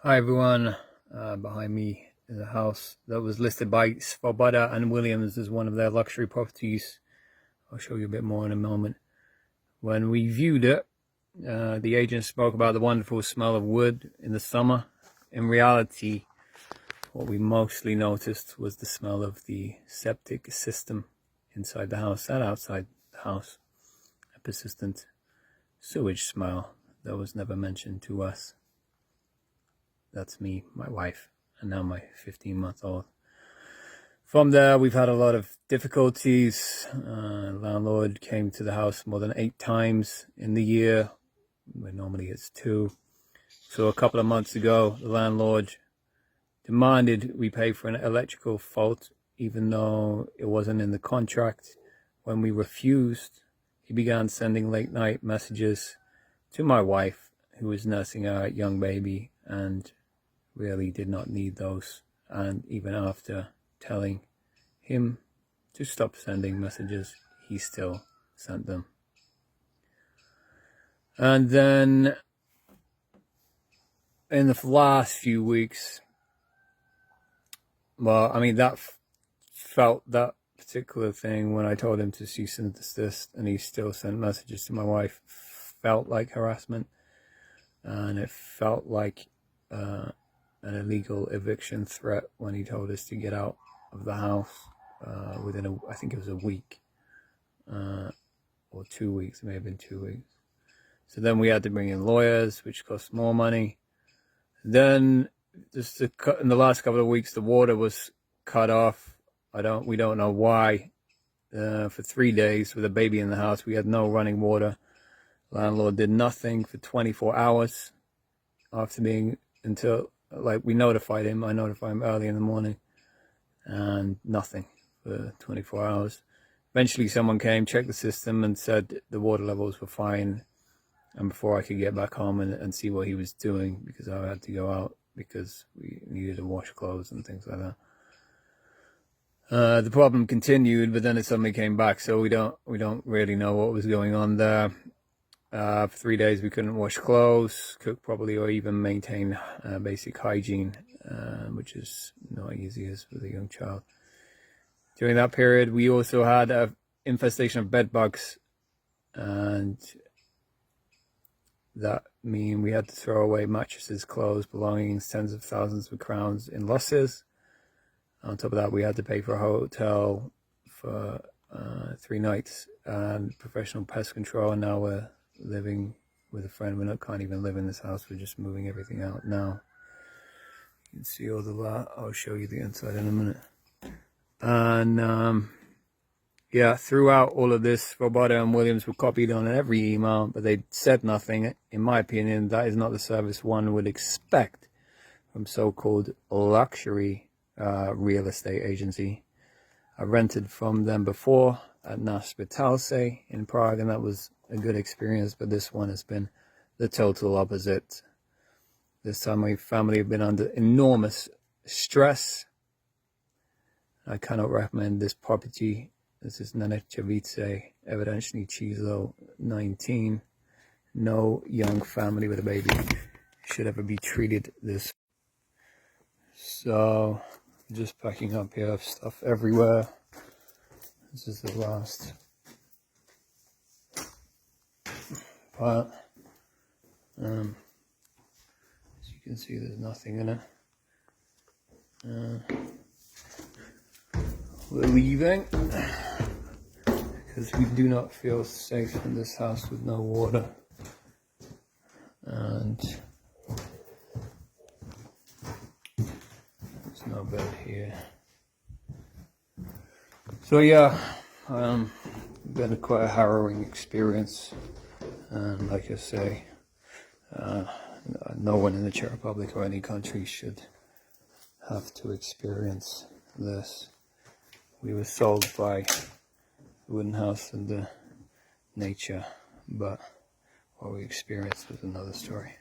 Hi everyone, behind me is a house that was listed by Svoboda and Williams as one of their luxury properties. I'll show you a bit more in a moment. When we viewed it, the agent spoke about the wonderful smell of wood in the summer. In reality, what we mostly noticed was the smell of the septic system inside the house and outside the house. A persistent sewage smell that was never mentioned to us. That's me, my wife, and now my 15-month-old. From there, we've had a lot of difficulties. Landlord came to the house more than 8 times in the year, where normally it's 2. So a couple of months ago, the landlord demanded we pay for an electrical fault, even though it wasn't in the contract. When we refused, he began sending late-night messages to my wife, who was nursing our young baby, and really did not need those. And even after telling him to stop sending messages, he still sent them. And then in the last few weeks, well, I mean, that particular thing when I told him to cease and desist and he still sent messages to my wife felt like harassment, and it felt like an illegal eviction threat when he told us to get out of the house within I think it was a week or 2 weeks. It may have been 2 weeks. So then we had to bring in lawyers, which cost more money. Then just in the last couple of weeks, the water was cut off. We don't know why. For 3 days with a baby in the house, we had no running water. Landlord did nothing for 24 hours until we notified him. I notified him early in the morning, and nothing for 24 hours. Eventually someone came, checked the system, and said the water levels were fine. And before I could get back home and see what he was doing, because I had to go out because we needed to wash clothes and things like that. The problem continued, but then it suddenly came back, so we don't really know what was going on there. For 3 days we couldn't wash clothes, cook properly, or even maintain basic hygiene, which is not easy as with a young child. During that period, we also had an infestation of bedbugs, and that mean we had to throw away mattresses, clothes, belongings, tens of thousands of crowns in losses. On top of that, we had to pay for a hotel for 3 nights and professional pest control, and now we're living with a friend. We can't even live in this house. We're just moving everything out now. You can see all the lot. I'll show you the inside in a minute. And yeah, throughout all of this, Svoboda and Williams were copied on every email, but they said nothing. In my opinion, that is not the service one would expect from so-called luxury real estate agency. I rented from them before at Nenačovice in Prague, and that was a good experience, but this one has been the total opposite. This time my family have been under enormous stress. I cannot recommend this property. This is Nenačovice, evidently Chizo 19. No young family with a baby should ever be treated this. So, just packing up here, stuff everywhere. This is the last part. As you can see, there's nothing in it. We're leaving because we do not feel safe in this house with no water, and there's no bed here. So yeah, been quite a harrowing experience, and like I say, no one in the Czech Republic or any country should have to experience this. We were sold by the wooden house and the nature, but what we experienced was another story.